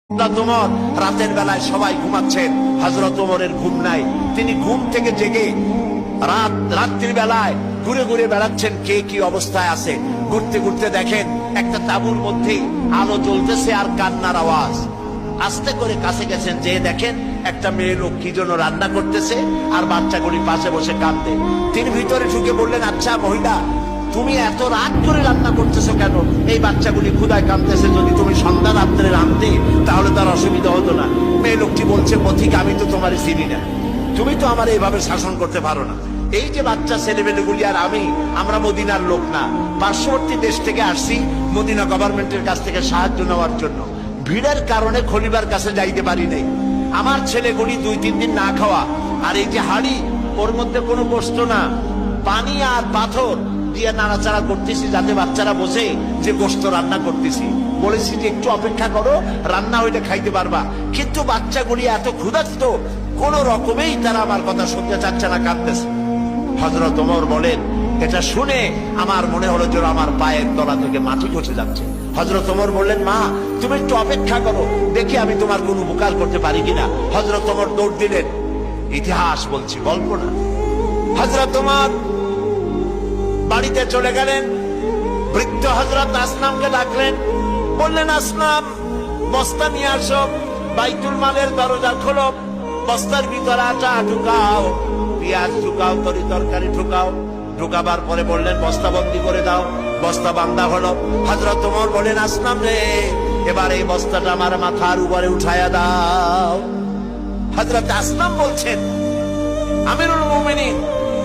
ওমর রাতের বেলায় সবাই ঘুমাচ্ছেন, হযরত ওমরের ঘুম নাই। তিনি ঘুম থেকে জেগে রাত্রির বেলায় ঘুরে ঘুরে বেড়াচ্ছেন কে কি অবস্থায় আছে। ঘুরতে ঘুরতে দেখেন একটা তাঁবুর মধ্যে আলো জ্বলতেছে আর কান্নার আওয়াজ। আস্তে করে কাছে গেছেন, যে দেখেন একটা মেয়ে লোক কি জন্য রান্না করতেছে আর বাচ্চাগুলি পাশে বসে কাঁদতে। তিনি ভিতরে ঢুকে বললেন, আচ্ছা মহিলা, তুমি এত রাত করে রান্না করতেছো কেন? এই বাচ্চাগুলি ক্ষুধায় কাঁদতেছে, যদি তুমি সন্ধ্যা রাত্রে রাঁধতে তাহলে তার অসুবিধা হতো না। মেয়ে লোকটি বলছে, পথিক, আমি তো তোমার চিনি না, তুমি তো আমার এইভাবে শাসন করতে পারো না। এই যে বাচ্চা ছেলেমেয়েগুলি আর আমরা মদিনার লোক না, পার্শ্ববর্তী দেশ থেকে আসছি মদিনা গভর্নমেন্টের কাছ থেকে সাহায্য নেওয়ার জন্য। ভিড়ের কারণে খলিফার কাছে যাইতে পারি নাই। আমার ছেলেগুলি 2-3 দিন না খাওয়া, আর এই যে হাড়ি, ওর মধ্যে কোনো গোস্ত না, পানি আর পাথর দিয়ে নাড়াচাড়া করতেছি যাতে বাচ্চারা বোঝে যে গোস্ত রান্না করতেছি। বলেছি যে একটু অপেক্ষা করো, রান্না হইলে খাইতে পারবা। কিন্তু বাচ্চাগুলি এত ক্ষুধার্ত, কোন রকমেই তারা আমার কথা শুনতে চাচ্ছে না, কাঁদতেছে। হযরত ওমর বলেন, এটা শুনে আমার মনে হলো যেন আমার পায়ের তলা থেকে মাটি খসে যাচ্ছে। হযরত ওমর বললেন, মা তুমি একটু অপেক্ষা করো, দেখি আমি তোমার কোন উপকার করতে পারি কিনা। হযরত ওমর দৌড় দিলেন। ইতিহাস বলছি, গল্প না। হযরত ওমর বাড়িতে চলে গেলেন। বৃদ্ধ হযরত আসলামকে ডাকলেন, বললেন, আসলাম বস্তা নিয়ে আসো, বাইতুল মালের দরজা খোলো, বস্তার ভিতরে আটা ঢুকাও, পেঁয়াজ ঢুকাও, তরি তরকারি ঢুকাও। ঢুকাবার পরে বললেন, বস্তা বন্দি করে দাও। বস্তা বান্ধা হলো। হযরত ওমর বলেন, আসলাম রে, এবার এই বস্তাটা আমার মাথার উপরে উঠায়া দাও। হযরত আসলাম বলছেন, আমিরুল মুমিনিন,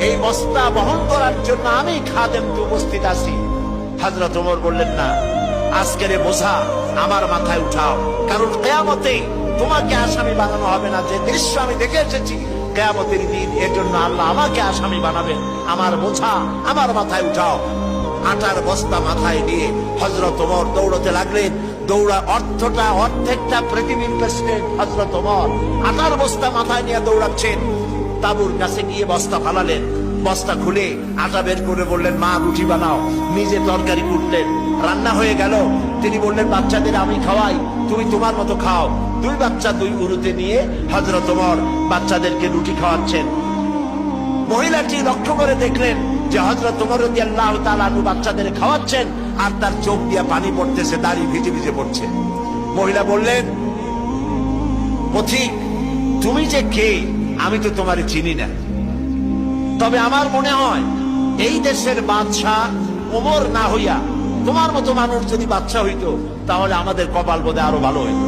এই বস্তা বহন করার জন্য আমি খাদেম উপস্থিত আছি। হযরত ওমর বললেন, না, আজকের বোঝা আমার মাথায় উঠাও, কারণ কিয়ামতে তোমাকে আসামি বানানো হবে না। যে দৃশ্য আমি দেখে এসেছি কিয়ামতের দিন, এর জন্য আল্লাহ আমাকে আসামি বানাবেন। আমার বোঝা আমার মাথায় উঠাও। আটার বস্তা মাথায় নিয়ে হযরত ওমর দৌড়তে লাগলেন। অর্ধেকটা পৃথিবীর প্রেসিডেন্ট হযরত ওমর আটার বস্তা মাথায় নিয়ে দৌড়াচ্ছেন। তাঁবুর কাছে গিয়ে বস্তা ফালালেন। বস্তা খুলে আটা বের করে বললেন, মা রুটি বানাও। নিজে তরকারি কুটলেন, রান্না হয়ে গেল। তিনি বললেন, বাচ্চাদের আমি খাওয়াই, তুমি তোমার মতো খাও। 2 বাচ্চা 2 উরুতে নিয়ে হযরত ওমর বাচ্চাদেরকে রুটি খাওয়াচ্ছেন। মহিলাটি লক্ষ্য করে দেখলেন যে হযরত ওমর রাদিয়াল্লাহু তাআলা আনহু বাচ্চাদের খাওয়াচ্ছেন আর তার চোখ দিয়ে পানি পড়তেছে, দাড়ি ভিজে ভিজে পড়ছে। মহিলা বললেন, পথিক, তুমি যে কে আমি তো তোমারে চিনি না, তবে আমার মনে হয় এই দেশের বাদশাহ ওমর না হইয়া তোমার মতো মানুষ যদি বাদশাহ হইতো তাহলে আমাদের কপাল বোধহয় আরো ভালো হইতো।